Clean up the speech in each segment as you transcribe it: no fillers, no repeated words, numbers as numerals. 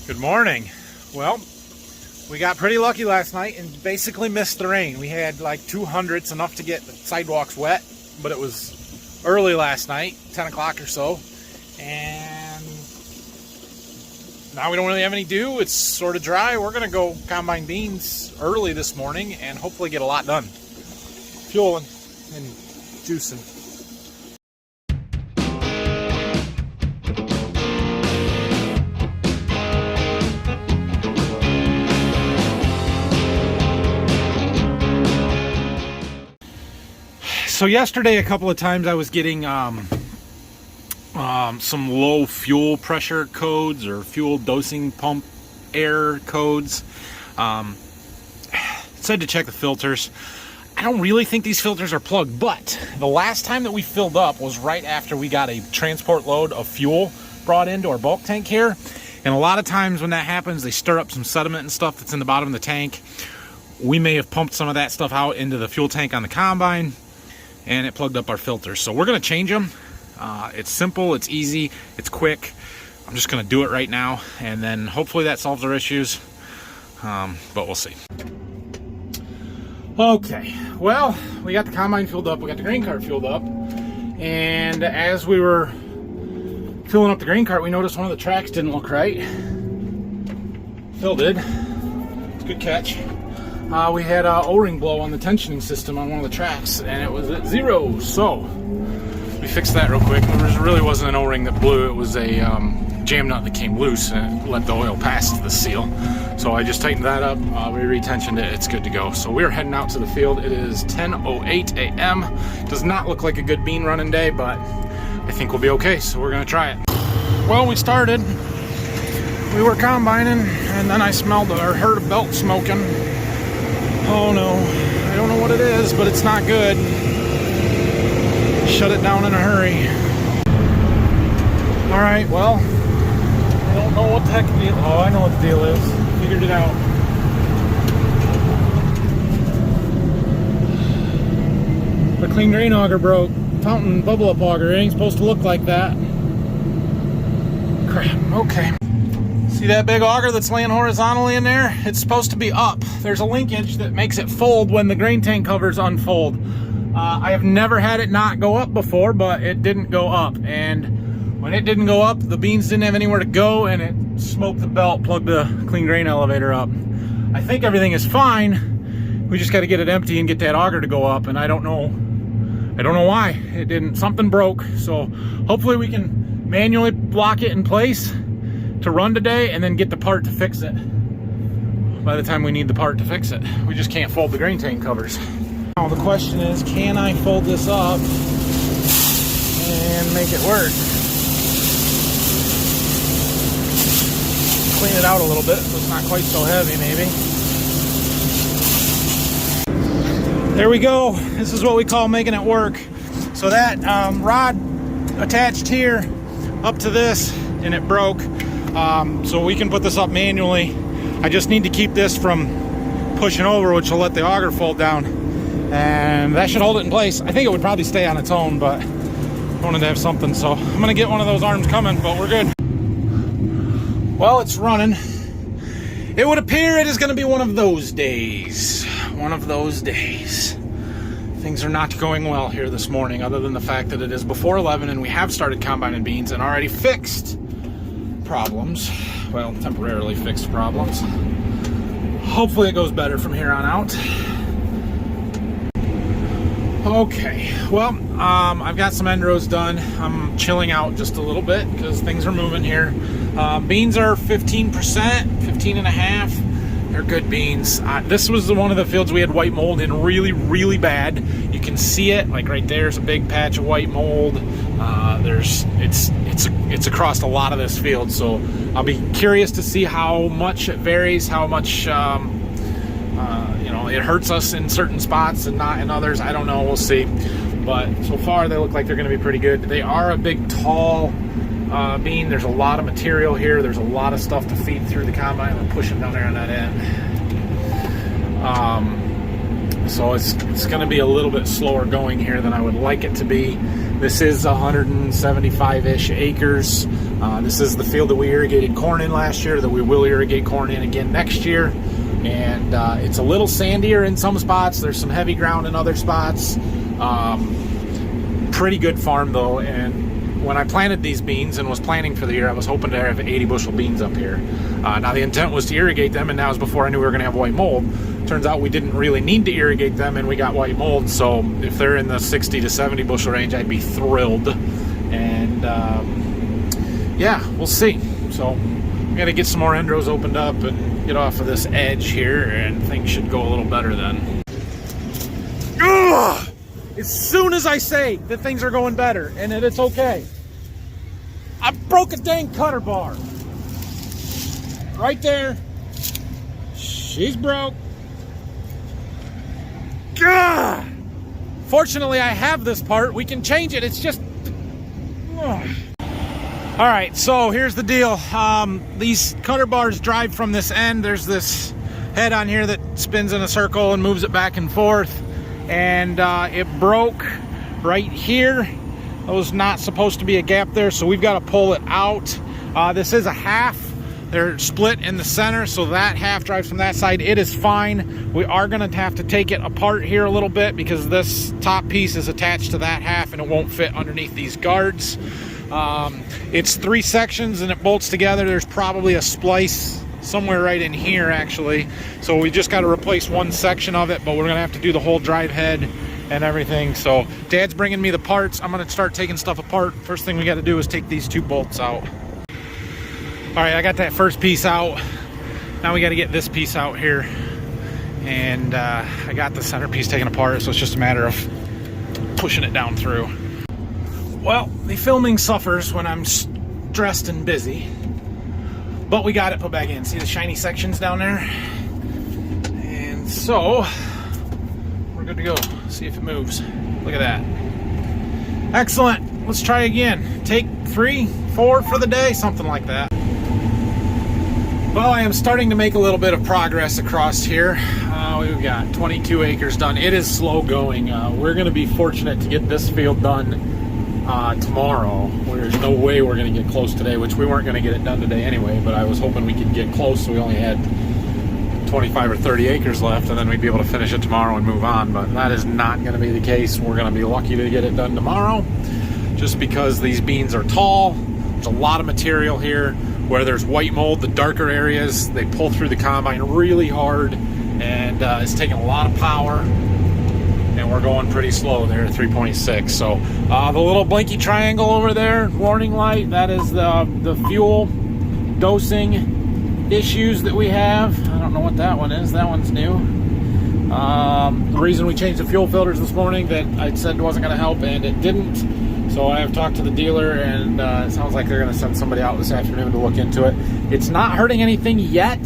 Good morning. Well, we got pretty lucky last night and basically missed the rain. We had like 200s, enough to get the sidewalks wet, but it was early last night, 10 o'clock or so, and now we don't really have any dew. It's sort of dry. We're gonna go combine beans early this morning and hopefully get a lot done. Fueling and juicing. So yesterday, a couple of times I was getting some low fuel pressure codes or fuel dosing pump error codes. It said to check the filters. I don't really think these filters are plugged, but the last time that we filled up was right after we got a transport load of fuel brought into our bulk tank here. And a lot of times when that happens, they stir up some sediment and stuff that's in the bottom of the tank. We may have pumped some of that stuff out into the fuel tank on the combine, and it plugged up our filters. So we're gonna change them. It's simple, it's easy, it's quick. I'm just gonna do it right now, and then hopefully that solves our issues, but we'll see. Okay, well, we got the combine filled up, we got the grain cart filled up, and as we were filling up the grain cart, we noticed one of the tracks didn't look right. Phil did. It's a good catch. We had ORing Blow on the tensioning system on one of the tracks, and it was at 0. So we fixed that real quick. There really wasn't an O-ring that blew. It was a jam nut that came loose and it let the oil pass to the seal. So I just tightened that up. We retensioned it. It's good to go. So we're heading out to the field. It is 10:08 a.m. Does not look like a good bean running day, but I think we'll be okay. So we're gonna try it. Well, we started. We were combining, and then I smelled or heard a belt smoking. Oh no, I don't know what it is, but it's not good. Shut it down in a hurry. All right, well, I don't know what the heck the deal. Oh, I know what the deal is. Figured it out. The clean drain auger broke. Fountain bubble up auger. It ain't supposed to look like that. Crap, okay. See that big auger that's laying horizontally in there? It's supposed to be up. There's a linkage that makes it fold when the grain tank covers unfold. I have never had it not go up before, but it didn't go up. And when it didn't go up, the beans didn't have anywhere to go, and it smoked the belt, plugged the clean grain elevator up. I think everything is fine. We just got to get it empty and get that auger to go up, and I don't know why it didn't. Something broke, so hopefully we can manually lock it in place to run today and then get the part to fix it by the time we need the part to fix it. We just can't fold the grain tank covers. Now the question is, can I fold this up and make it work? Clean it out a little bit so it's not quite so heavy maybe. There we go. This is what we call making it work. So that rod attached here up to this, and it broke. So we can put this up manually. I just need to keep this from pushing over, which will let the auger fold down, and that should hold it in place. I think it would probably stay on its own, but I wanted to have something, so I'm gonna get one of those arms coming, but we're good. Well, it's running. It would appear it is gonna be one of those days. One of those days. Things are not going well here this morning, other than the fact that it is before 11 and we have started combining beans and already fixed problems. Well, temporarily fixed problems. Hopefully it goes better from here on out. Okay, well, I've got some end rows done. I'm chilling out just a little bit because things are moving here. Beans are 15%, 15.5. They're good beans. This was one of the fields we had white mold in really, really bad. You can see it, like right there's a big patch of white mold. It's across a lot of this field, so I'll be curious to see how much it varies, how much it hurts us in certain spots and not in others. I don't know, we'll see. But so far they look like they're gonna be pretty good. They are a big, tall bean. There's a lot of material here. There's a lot of stuff to feed through the combine. We're pushing down there on that end. So it's going to be a little bit slower going here than I would like it to be. This is 175-ish acres. This is the field that we irrigated corn in last year, that we will irrigate corn in again next year. And it's a little sandier in some spots. There's some heavy ground in other spots. Pretty good farm though. And when I planted these beans and was planning for the year, I was hoping to have 80 bushel beans up here. Now the intent was to irrigate them, and that was before I knew we were going to have white mold. Turns out we didn't really need to irrigate them, and we got white mold. So if they're in the 60 to 70 bushel range, I'd be thrilled. And yeah, we'll see. So I'm gonna get some more end rows opened up and get off of this edge here, and things should go a little better then. Ugh! As soon as I say that things are going better and that it's okay, I broke a dang cutter bar. Right there. She's broke. Gah! Fortunately, I have this part. We can change it. It's just... Ugh. All right, so here's the deal. These cutter bars drive from this end. There's this head on here that spins in a circle and moves it back and forth. And it broke right here. There was not supposed to be a gap there, so we've got to pull it out. This is a half. They're split in the center, so that half drives from that side. It is fine. We are going to have to take it apart here a little bit because this top piece is attached to that half and it won't fit underneath these guards. It's 3 sections and it bolts together. There's probably a splice somewhere right in here actually, so we just got to replace one section of it, but we're gonna have to do the whole drive head and everything. So Dad's bringing me the parts. I'm gonna start taking stuff apart. First thing we got to do is take these 2 bolts out. All right, I got that first piece out. Now we got to get this piece out here, and I got the center piece taken apart, so it's just a matter of pushing it down through. Well, the filming suffers when I'm stressed and busy, but we got it put back in. See the shiny sections down there? And so we're good to go. See if it moves. Look at that. Excellent. Let's try again. Take 3, 4 for the day, something like that. Well, I am starting to make a little bit of progress across here. We've got 22 acres done. It is slow going. We're going to be fortunate to get this field done tomorrow. There's no way we're going to get close today, which we weren't going to get it done today anyway, but I was hoping we could get close, so we only had 25 or 30 acres left, and then we'd be able to finish it tomorrow and move on. But that is not going to be the case. We're going to be lucky to get it done tomorrow, just because these beans are tall. There's a lot of material here. Where there's white mold, the darker areas, they pull through the combine really hard, and it's taking a lot of power, and we're going pretty slow there at 3.6. So the little blinky triangle over there, warning light, that is the fuel dosing issues that we have. I don't know what that one is. That one's new. The reason we changed the fuel filters this morning that I said wasn't going to help, and it didn't. So I have talked to the dealer, and it sounds like they're going to send somebody out this afternoon to look into it. It's not hurting anything yet.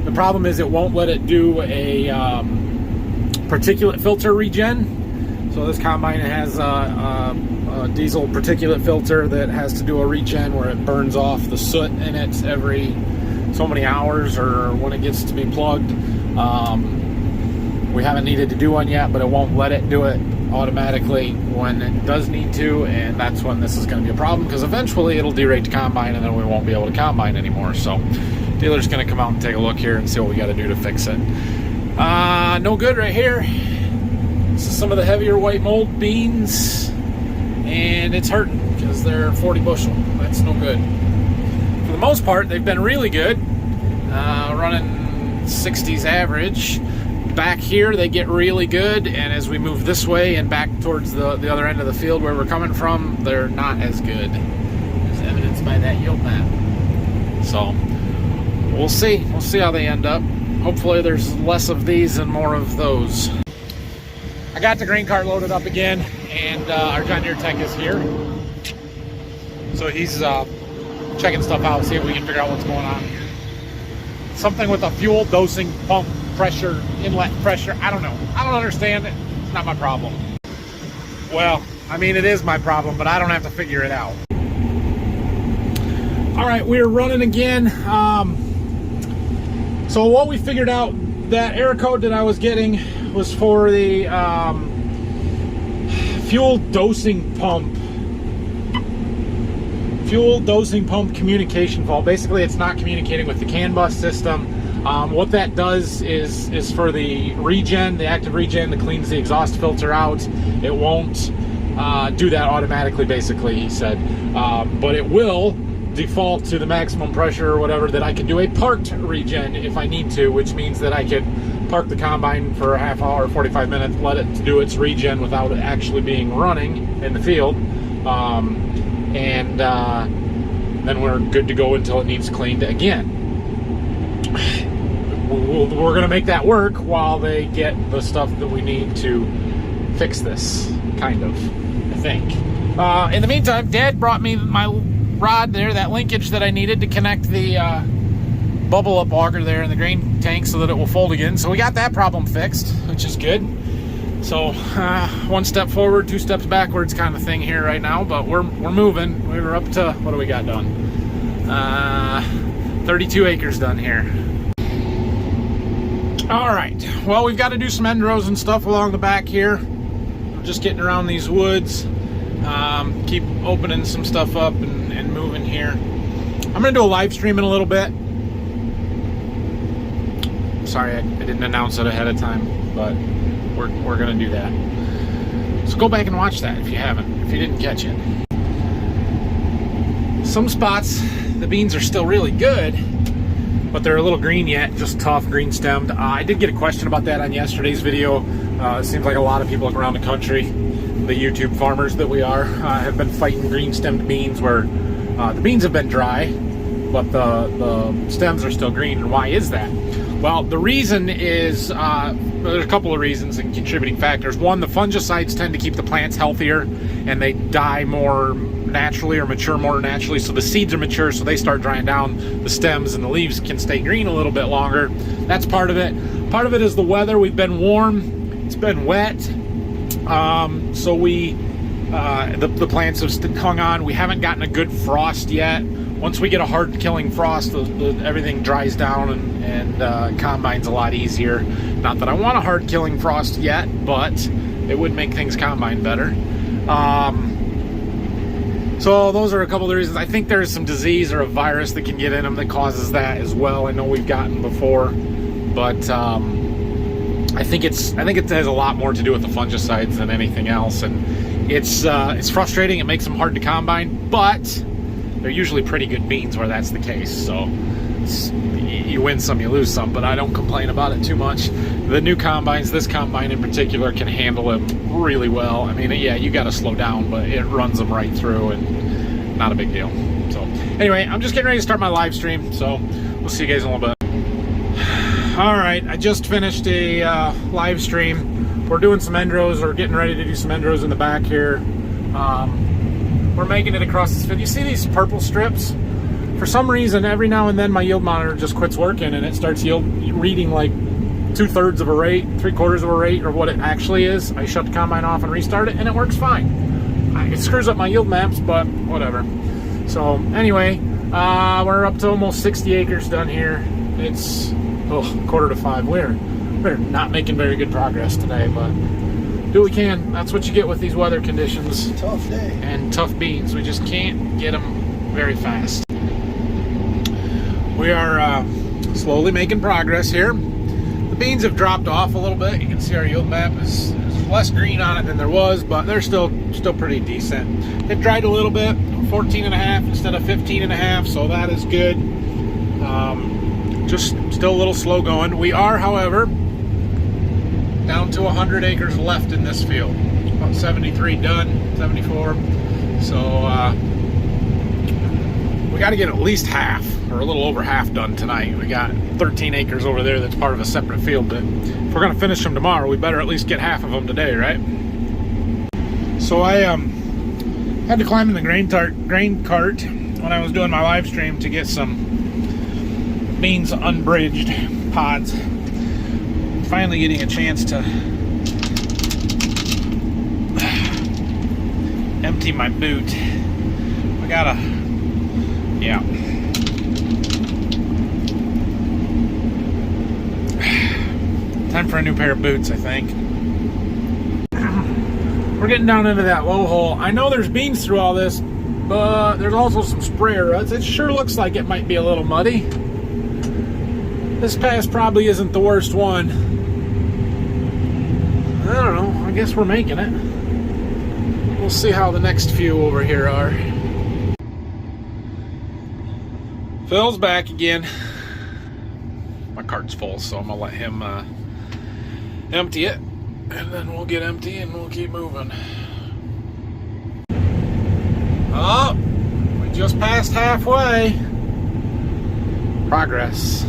The problem is it won't let it do a particulate filter regen. So this combine has a diesel particulate filter that has to do a regen where it burns off the soot in it every so many hours, or when it gets to be plugged. We haven't needed to do one yet, but it won't let it do it automatically when it does need to, and that's when this is going to be a problem, because eventually it'll derate the combine and then we won't be able to combine anymore. So dealer's going to come out and take a look here and see what we got to do to fix it. No good right here. This is some of the heavier white mold beans, and it's hurting because they're 40 bushel. That's no good. For the most part, they've been really good, running 60s average. Back here they get really good, and as we move this way and back towards the other end of the field where we're coming from, they're not as good, as evidenced by that yield map. So we'll see how they end up. Hopefully there's less of these and more of those. I got the grain cart loaded up again, and our John Deere tech is here, so he's checking stuff out, see if we can figure out what's going on. Something with a fuel dosing pump pressure, inlet pressure. I don't know. I don't understand it. It's not my problem. Well, I mean, it is my problem, but I don't have to figure it out. All right, we're running again. So what we figured out, that error code that I was getting was for the fuel dosing pump fuel dosing pump communication fault. Basically, it's not communicating with the CAN bus system. What that does is for the regen, the active regen that cleans the exhaust filter out, it won't do that automatically, basically, he said. But it will default to the maximum pressure or whatever, that I can do a parked regen if I need to, which means that I could park the combine for a half hour, 45 minutes, let it do its regen without it actually being running in the field. Then we're good to go until it needs cleaned again. We're going to make that work while they get the stuff that we need to fix this, kind of, I think. In the meantime, Dad brought me my rod there, that linkage that I needed to connect the bubble up auger there in the grain tank so that it will fold again. So we got that problem fixed, which is good. So one step forward, two steps backwards kind of thing here right now, but we're moving. We were up to, what do we got done? 32 acres done here. All right, well, we've got to do some end rows and stuff along the back here. We're just getting around these woods. Keep opening some stuff up and moving here. I'm gonna do a live stream in a little bit. Sorry, I didn't announce it ahead of time, but we're gonna do that. So go back and watch that if you haven't, if you didn't catch it. Some spots, the beans are still really good, but they're a little green yet, just tough, green stemmed. I did get a question about that on yesterday's video. It seems like a lot of people around the country, the YouTube farmers that we are, have been fighting green stemmed beans where the beans have been dry, but the stems are still green. And why is that? Well, the reason is, there's a couple of reasons and contributing factors. One, the fungicides tend to keep the plants healthier and they die more naturally or mature more naturally. So the seeds are mature, so they start drying down. The stems and the leaves can stay green a little bit longer. That's part of it. Part of it is the weather. We've been warm, it's been wet. So the plants have hung on. We haven't gotten a good frost yet. Once we get a hard killing frost, everything dries down and combine's a lot easier. Not that I want a hard killing frost yet, but it would make things combine better. So those are a couple of the reasons. I think there's some disease or a virus that can get in them that causes that as well. I know we've gotten before, but I think it has a lot more to do with the fungicides than anything else, and it's frustrating. It makes them hard to combine, but they're usually pretty good beans where that's the case. So you win some, you lose some, but I don't complain about it too much. The new combines, this combine in particular, can handle them really well. I mean, yeah, you got to slow down, but it runs them right through, and not a big deal. So anyway, I'm just getting ready to start my live stream, so we'll see you guys in a little bit. All right, I just finished a live stream. We're doing some end rows, or getting ready to do some end rows in the back here. We're making it across this field. You see these purple strips? For some reason, every now and then my yield monitor just quits working and it starts reading like 2/3 of a rate, 3/4 of a rate, or what it actually is. I shut the combine off and restart it and it works fine. It screws up my yield maps, but whatever. So anyway, we're up to almost 60 acres done here. It's 4:45. We're not making very good progress today, but do what we can. That's what you get with these weather conditions. Tough day. And tough beans. We just can't get them very fast. We are slowly making progress here. The beans have dropped off a little bit. You can see our yield map is less green on it than there was, but they're still pretty decent. They've dried a little bit, 14.5 instead of 15.5, so that is good. Just still a little slow going. We are, however, down to 100 acres left in this field. About 73 done, 74. So we got to get at least half, or a little over half done tonight. We got 13 acres over there that's part of a separate field, but if we're going to finish them tomorrow, we better at least get half of them today, right? So I had to climb in the grain cart when I was doing my live stream to get some beans unbridged pods. Finally getting a chance to empty my boot. I gotta, yeah. Time for a new pair of boots, I think. We're getting down into that low hole. I know there's beans through all this, but there's also some sprayer ruts. It sure looks like it might be a little muddy. This pass probably isn't the worst one. I don't know. I guess we're making it. We'll see how the next few over here are. Phil's back again. My cart's full, so I'm gonna let him empty it, and then we'll get empty and we'll keep moving. Oh, we just passed halfway. Progress.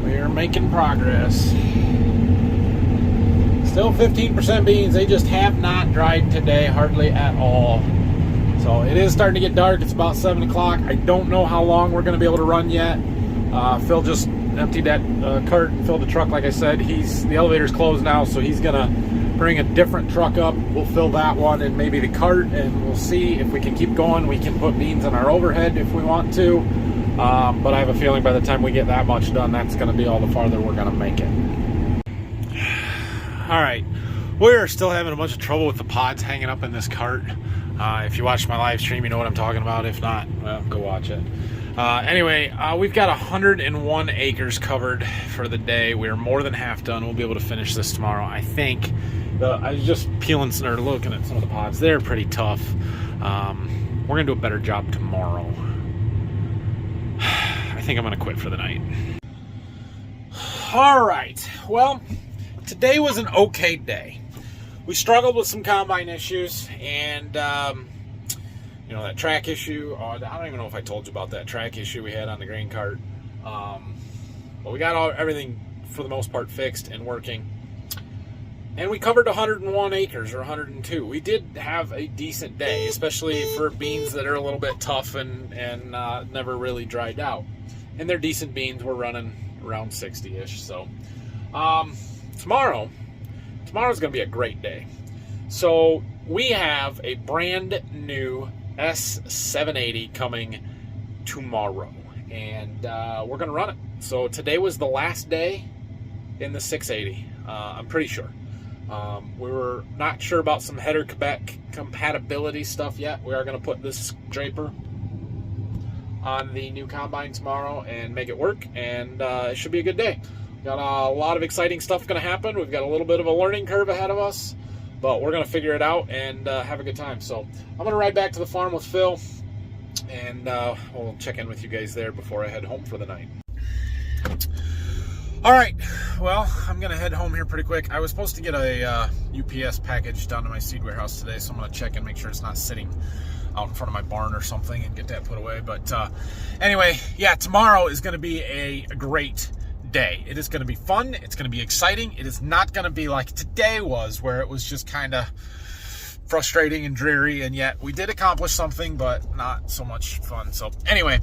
We are making progress. Still 15% beans. They just have not dried today, hardly at all. So it is starting to get dark. It's about 7 o'clock. I don't know how long we're going to be able to run yet. Phil just emptied that cart and filled the truck. Like I said, the elevator's closed now, so he's going to bring a different truck up. We'll fill that one and maybe the cart, and we'll see if we can keep going. We can put beans on our overhead if we want to. But I have a feeling by the time we get that much done, that's going to be all the farther we're going to make it. All right. We're still having a bunch of trouble with the pods hanging up in this cart. If you watch my live stream, you know what I'm talking about. If not, well, go watch it. Anyway, we've got 101 acres covered for the day. We're more than half done. We'll be able to finish this tomorrow, I think. I was just peeling or looking at some of the pods. They're pretty tough. We're going to do a better job tomorrow. I think I'm going to quit for the night. All right. Well, today was an okay day. We struggled with some combine issues, and you know, that track issue. I don't even know if I told you about that track issue we had on the grain cart. But we got everything for the most part fixed and working, and we covered 101 acres or 102. We did have a decent day, especially for beans that are a little bit tough and never really dried out. And they're decent beans. We're running around 60-ish. So tomorrow's going to be a great day. So we have a brand new S680 coming tomorrow, and we're going to run it. So today was the last day in the 680. I'm pretty sure. We were not sure about some header compatibility stuff yet. We are going to put this draper on the new combine tomorrow and make it work, and it should be a good day. Got a lot of exciting stuff going to happen. We've got a little bit of a learning curve ahead of us, but we're going to figure it out and have a good time. So I'm going to ride back to the farm with Phil, and we'll check in with you guys there before I head home for the night. All right, well, I'm going to head home here pretty quick. I was supposed to get a UPS package down to my seed warehouse today, so I'm going to check and make sure it's not sitting out in front of my barn or something and get that put away. But anyway, yeah, tomorrow is going to be a great day. It is going to be fun. It's going to be exciting. It is not going to be like today was, where it was just kind of frustrating and dreary, and yet we did accomplish something, but not so much fun. So anyway,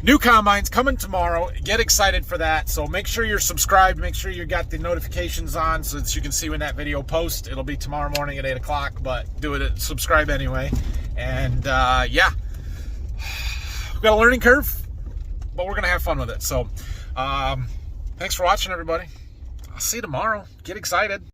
new combines coming tomorrow. Get excited for that. So make sure you're subscribed. Make sure you got the notifications on so that you can see when that video posts. It'll be tomorrow morning at 8 o'clock, but do it. Subscribe anyway. And yeah, we've got a learning curve, but we're going to have fun with it. So thanks for watching, everybody. I'll see you tomorrow. Get excited.